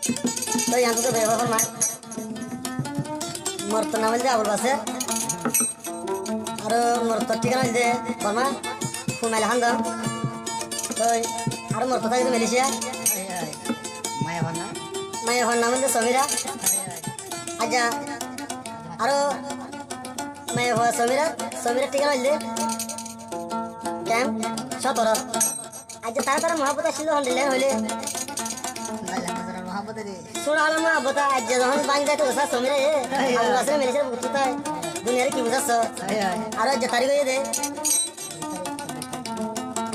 तो यहाँ तो बेवा फरमा मरतो ना मिलते आबुल बासे और मरतो ठीक है ना इधे फरमा फुमाइल हांदा तो और मरतो था इधे मलेशिया माया फरमा मिलते समीरा आजा और माया हुआ समीरा ठीक है ना इधे कैम सतरा आजा तारा महापता शिलो हंडिले होले सुना हाल में बता आज जहाँ बांग जाते वैसा समीरा ये हम वासरे मेरे से पूछता है दुनिया की वजह से और आज तारीख ये दे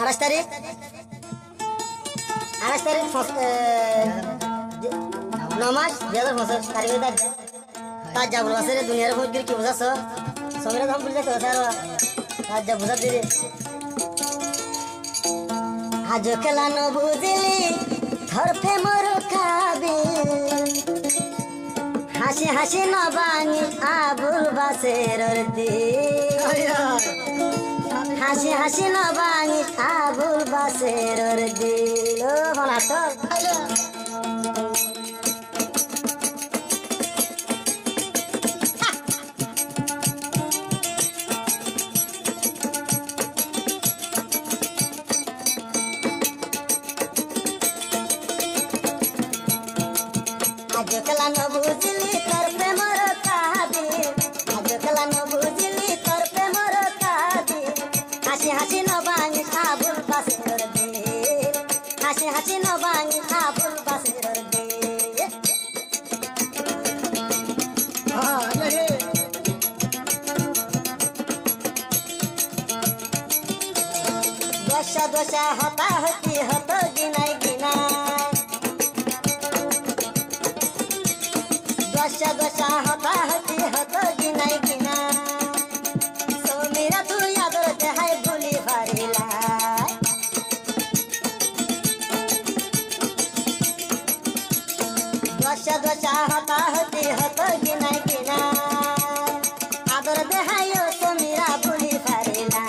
8 तारीख नमाज 2005 तारीख ये ताज जब वासरे दुनिया की वजह से समीरा हम भूल जाते वैसा आज जब बुझा दे आज कला न बुझली थर पे मरो खाबे हासि हासि न बानी आबुल बासेर दे हासि हासि न बानी आबुल बासेर दे लो भला तो आज कला न बुझली तर पे मोर काबे आज कला न बुझली तर पे मोर काबे हासि हासि न बांगी आबुल बासेर दे हासि हासि न बांगी आबुल बासेर दे दोषा दोषा हता हती हत गिनाई गिनाई दोषा दोषा हता हती हत गिनाई गिनाई समीरा तू याद रखे हाय भूली भरेला दोषा दोषा हता हती हत गिनाई गिनाई आदर देहायो समीरा भूली भरेला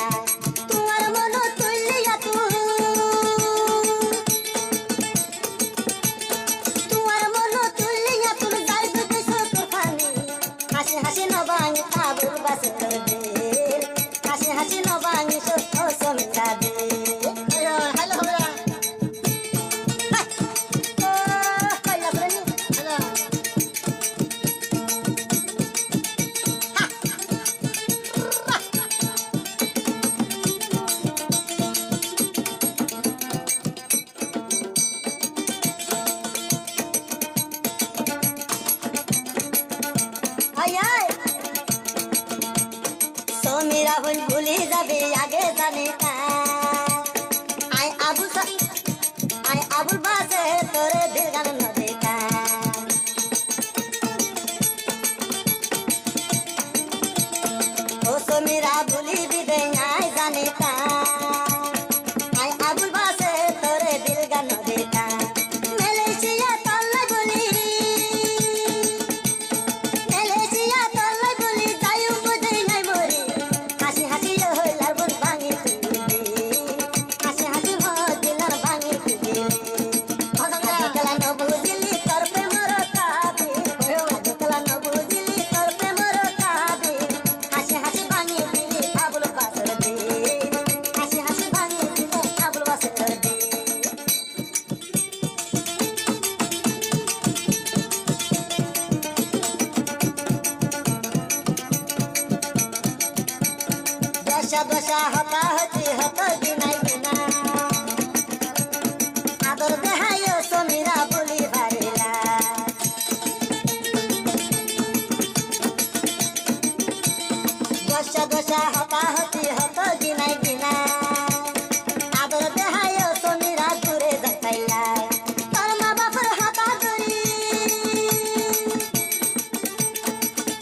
तुमार मनो तुलिया तू तुमार मनो तुलिया तू जाई हासि न बांगी आबुल बासेर दे हासि न बांगी सो समीरा दे हेलो हमरा ओ कइला बनी हेलो आय समीरा भूली जाबे आगे जाने का आय आबुल बासे तोरे दिल गान न देखा ओ समीरा भूली भी दे आय जाने का आय आबुल बासे तोरे दिल गान न देखा मलेशिया तल्ला बोली मलेशिया तल्ला बोली जायु बुझै नै मोरी हासि हासि यो होइला बुन बांगी तुली हासि हासि हो दिलर बांगी तुली कला न बुझली तर पे मोर काबे कला न बुझली तर पे मोर काबे हासि हासि बांगी तुली आबुल बासेर दे हासि हासि बांगी तुली आबुल बासेर दे दोषा दोषा हता हती हत गिनाई गिनाई आदर देहायो समीरा भूली भरेला दोषा दोषा हता हती हत गिनाई गिनाई आदर देहायो समीरा दूरे जाइला तर मा बापर हता दूरी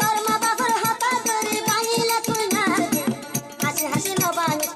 तर मा बापर हता दूरी बांगिले तुई ना हासि हासि न बांगी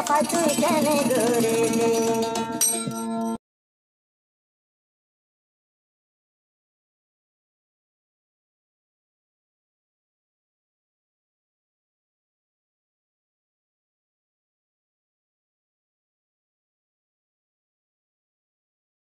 সাফাই তুই কেন গরিলি